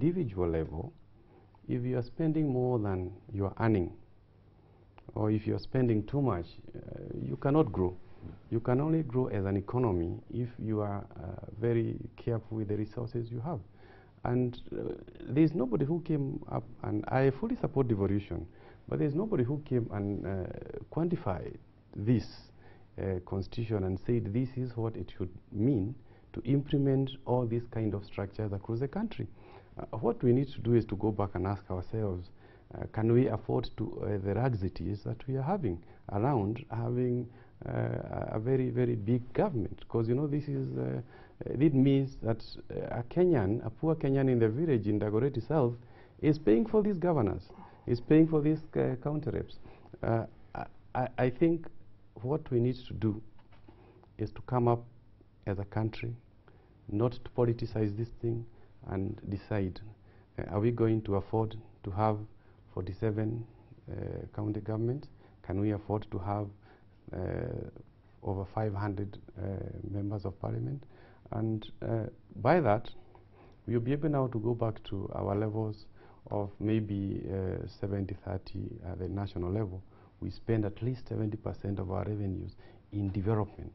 individual level, if you are spending more than you are earning, or if you are spending too much, you cannot grow. You can only grow as an economy if you are very careful with the resources you have. And there's nobody who came up, and I fully support devolution, but there's nobody who came and quantified this constitution and said this is what it should mean to implement all these kind of structures across the country. What we need to do is to go back and ask ourselves, can we afford to the laxities that we are having around having a very, very big government? Because, you know, this is, it means that a Kenyan, a poor Kenyan in the village in Dagoretti South is paying for these governors, is paying for these county reps. I think what we need to do is to come up as a country, not to politicize this thing, and decide, are we going to afford to have 47 county governments? Can we afford to have over 500 members of parliament? And by that, we'll be able now to go back to our levels of maybe 70-30 at the national level. We spend at least 70% of our revenues in development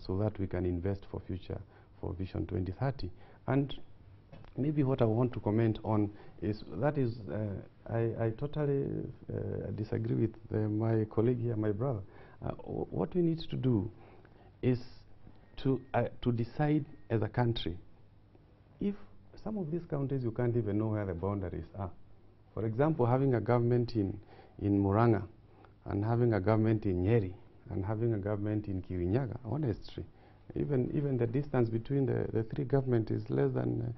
so that we can invest for future, for Vision 2030. And maybe what I want to comment on is that is, I totally disagree with my colleague here, my brother. What we need to do is to decide as a country, if some of these counties you can't even know where the boundaries are. For example, having a government in Muranga, and having a government in Nyeri, and having a government in Kirinyaga, honestly, even the distance between the three governments is less than,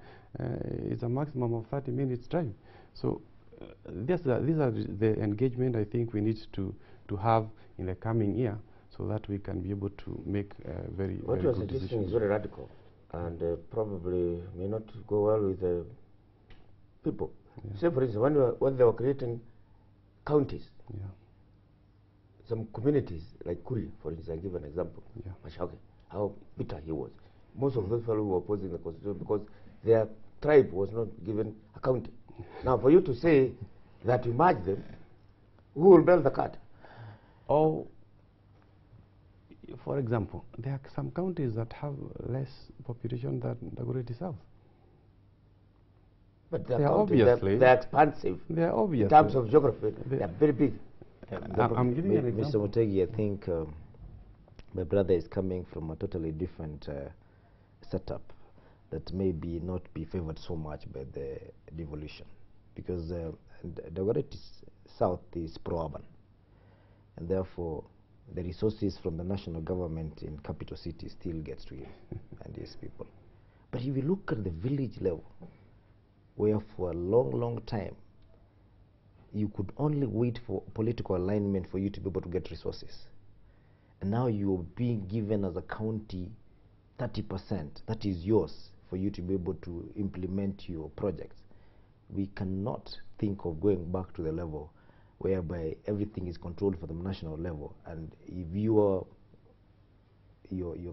is a maximum of 30 minutes drive. So these are the engagement I think we need to have in the coming year, so that we can be able to make very, what very you are good suggesting decisions. is very radical, and probably may not go well with the people. Yeah. Say, for instance, when they were creating counties, yeah, some communities like Kuri, for instance, I give an example, yeah, Mashauke, how bitter he was. Most of those fellows were opposing the constitution because their tribe was not given a county. Now, for you to say that you merge them, who will bail the cat? Oh, for example, there are some counties that have less population than Dagoretti South. But they're obviously they're expansive. They're obvious in terms of geography. They're very big. I'm giving an example. Mr. Mutegi, I think my brother is coming from a totally different setup that maybe not be favored so much by the devolution, because Dagoretti South is pro-urban, and therefore the resources from the national government in capital cities still gets to you and these people. But if you look at the village level, where for a long, long time you could only wait for political alignment for you to be able to get resources, and now you're being given as a county 30% that is yours for you to be able to implement your projects. We cannot think of going back to the level whereby everything is controlled for the national level, and if your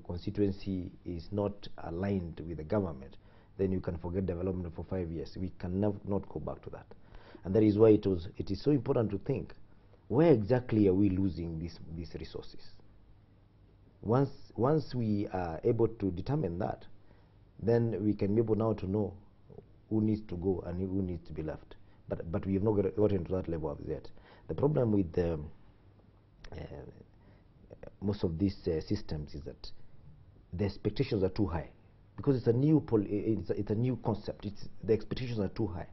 constituency is not aligned with the government, then you can forget development for 5 years. We can not go back to that. And that is why it is so important to think, where exactly are we losing these resources? Once we are able to determine that, then we can be able now to know who needs to go and who needs to be left. But we have not gotten to that level of yet. The problem with most of these systems is that the expectations are too high, because it's a new it's a new concept. The expectations are too high.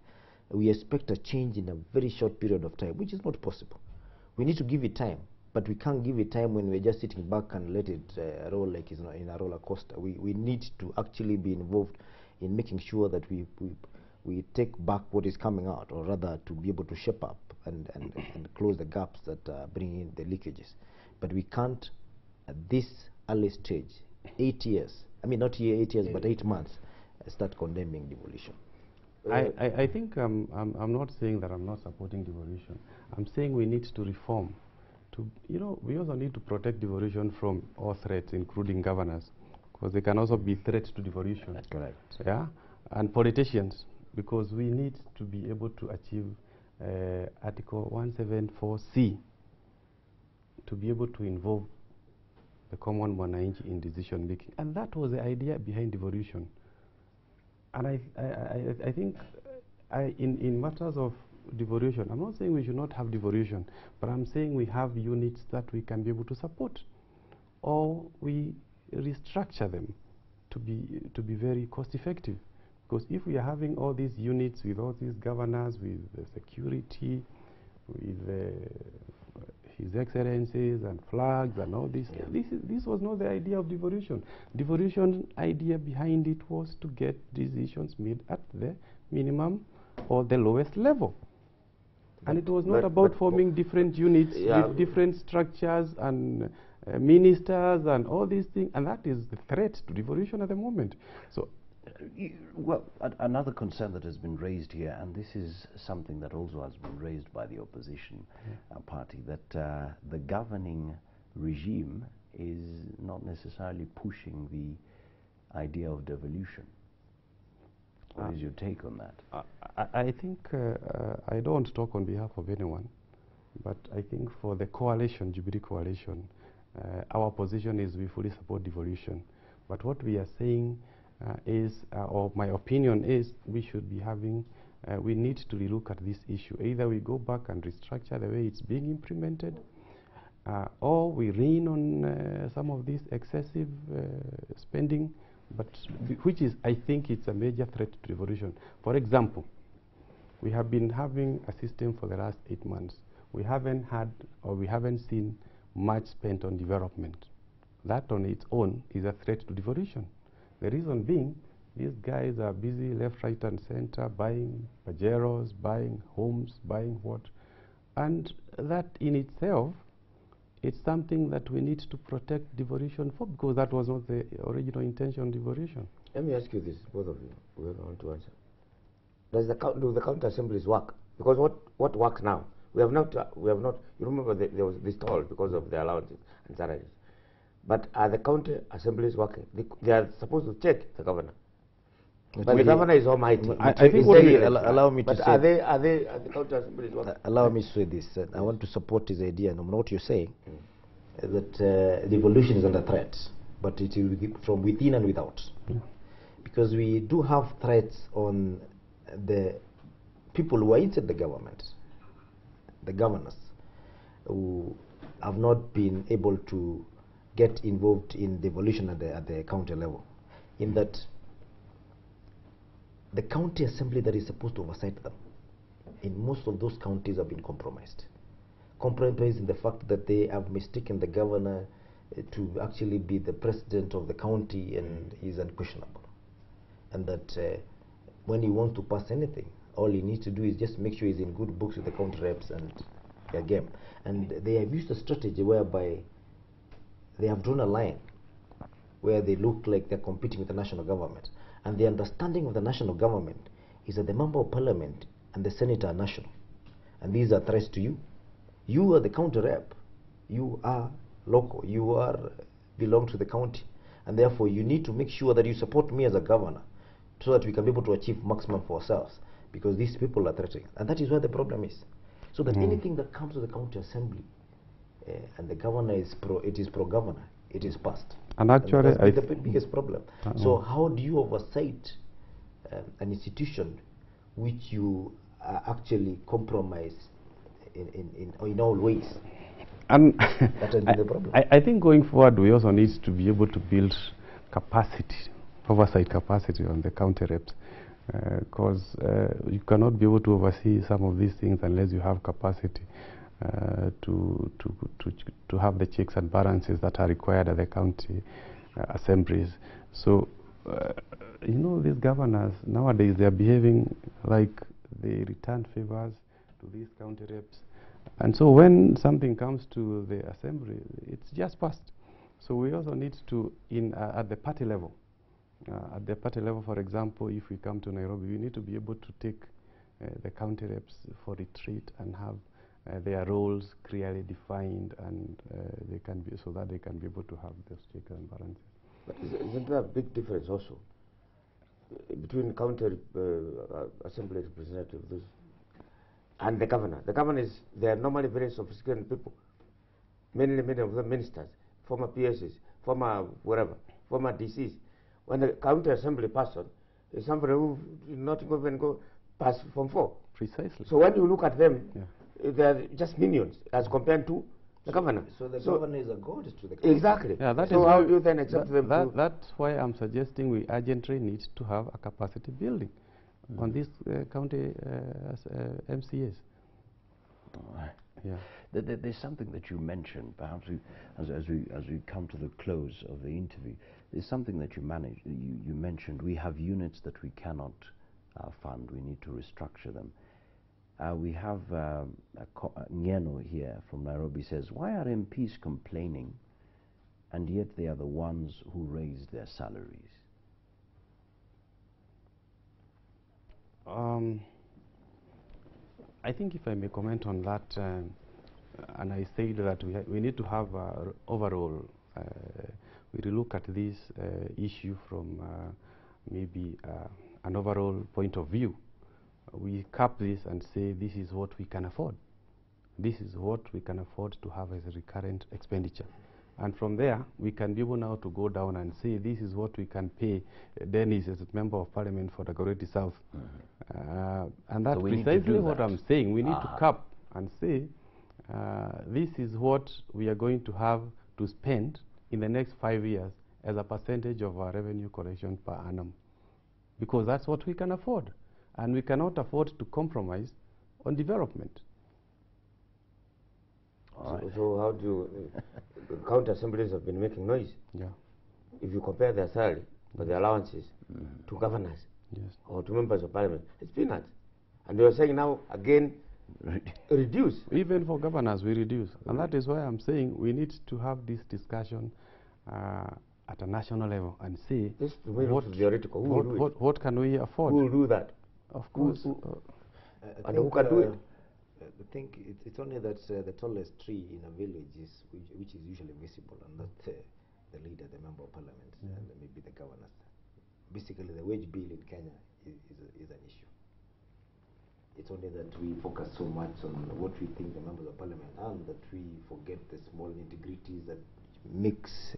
We expect a change in a very short period of time, which is not possible. We need to give it time, but we can't give it time when we're just sitting back and let it roll like it's in a roller coaster. We need to actually be involved in making sure that we take back what is coming out, or rather to be able to shape up and close the gaps that bring in the leakages. But we can't, at this early stage, 8 years, I mean not 8 years, but 8 months, start condemning devolution. I think I'm not saying that I'm not supporting devolution. I'm saying we need to reform. We also need to protect devolution from all threats, including governors, because they can also be threats to devolution. That's correct. Yeah, and politicians. because we need to be able to achieve Article 174C to be able to involve the common mwananchi in decision making, and that was the idea behind devolution. And I think in matters of devolution, I'm not saying we should not have devolution, but I'm saying we have units that we can be able to support, or we restructure them to be very cost effective. Because if we are having all these units with all these governors, with the security, with His Excellencies and flags and all this, this was not the idea of devolution. Devolution idea behind it was to get decisions made at the minimum or the lowest level. And it was not about forming different units with different structures and ministers and all these things, and that is the threat to devolution at the moment. So, well, another concern that has been raised here, and this is something that also has been raised by the opposition party, that the governing regime is not necessarily pushing the idea of devolution. What is your take on that? I think I don't talk on behalf of anyone, but I think for the coalition, Jubilee coalition, our position is we fully support devolution. But what we are saying is, or my opinion is, we should be having, we need to relook at this issue. Either we go back and restructure the way it's being implemented, or we lean on some of this excessive spending, but which is, I think, it's a major threat to devolution. For example, we have been having a system for the last 8 months. We haven't had, or we haven't seen much spent on development. That on its own is a threat to devolution. The reason being, these guys are busy left, right, and center buying Pajeros, buying homes, buying what, and that in itself, it's something that we need to protect devolution for, because that was not the original intention of devolution. Let me ask you this, both of you, whoever want to answer. Do the county assemblies work? Because what works now? We have not. You remember there was this toll because of the allowances and salaries. But are the county assemblies working? They are supposed to check the governor. But the governor is almighty. I think allow me to say. Are the county assemblies working? Allow me to say this. I want to support his idea, no matter what you're saying, that devolution is under threat, but it is from within and without. Because we do have threats on the people who are inside the government, the governors, who have not been able to get involved in devolution at the county level, in that the county assembly that is supposed to oversight them in most of those counties have been compromised. Compromised in the fact that they have mistaken the governor to actually be the president of the county, and he's unquestionable. And that when he wants to pass anything, all he needs to do is just make sure he's in good books with the county reps and their game. And they have used a strategy whereby they have drawn a line where they look like they're competing with the national government. And the understanding of the national government is that the member of parliament and the senator are national. And these are threats to you. You are the county rep. You are local. You belong to the county. And therefore, you need to make sure that you support me as a governor so that we can be able to achieve maximum for ourselves. Because these people are threatening. And that is where the problem is. So that anything that comes to the county assembly and the governor is pro-governor, it is passed. And actually, that's the biggest problem. So how do you oversight an institution which you actually compromise in all ways? And that has been the problem. I think going forward, we also need to be able to build capacity, oversight capacity on the county reps, because you cannot be able to oversee some of these things unless you have capacity to have the checks and balances that are required at the county assemblies. So, you know, these governors nowadays, they are behaving like they return favors to these county reps. And so when something comes to the assembly, it's just passed. So we also need to, at the party level, for example, if we come to Nairobi, we need to be able to take the county reps for retreat and have their roles clearly defined, and they can be, so that they can be able to have those checks and balances. But isn't there a big difference also? between county assembly representatives and the governor. The governors, they are normally very sophisticated people. Many of them ministers, former PSs, former whatever, former DCs. When the county assembly person is somebody who did not even go past Form 4. Precisely. So when you look at them, they are just minions as compared to the governor. So the governor is a god to the country. Exactly. Yeah, that so is how do you then accept them? That's why I'm suggesting we urgently need to have a capacity building on these county MCAs. Yeah. There's something that you mentioned, perhaps as we come to the close of the interview. There's something that you mentioned. We have units that we cannot fund. We need to restructure them. We have Ngeno here from Nairobi says, why are MPs complaining and yet they are the ones who raise their salaries? I think if I may comment on that, and I said that we need to have overall, we look at this issue from maybe an overall point of view. We cap this and say this is what we can afford. This is what we can afford to have as a recurrent expenditure. And from there, we can be able now to go down and say this is what we can pay Dennis as a member of parliament for Dagoretti South. And that's precisely what I'm saying. We need to cap and say this is what we are going to have to spend in the next 5 years as a percentage of our revenue collection per annum. Because that's what we can afford. And we cannot afford to compromise on development. So how do you, county assemblies have been making noise. Yeah. If you compare their salary or their allowances to governors or to members of parliament, it's peanuts. And they are saying now, again, reduce. Even for governors, we reduce. And that is why I'm saying we need to have this discussion at a national level and say this what theoretical. What can we afford? Who will do that? Of course. And who can do it? I think it's only that the tallest tree in a village is which is usually visible, and that's the leader, the member of parliament, and maybe the governors. Basically, the wage bill in Kenya is an issue. It's only that we focus so much on what we think the members of parliament earn that we forget the small nitty-gritties that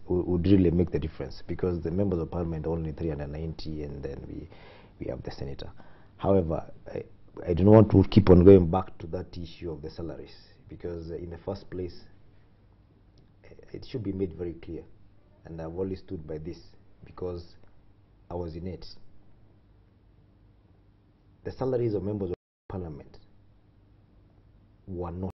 would really make the difference, because the members of parliament are only 390, and then we have the senator. However, I do not want to keep on going back to that issue of the salaries, because in the first place, it should be made very clear, and I've always stood by this because I was in it. The salaries of members of parliament were not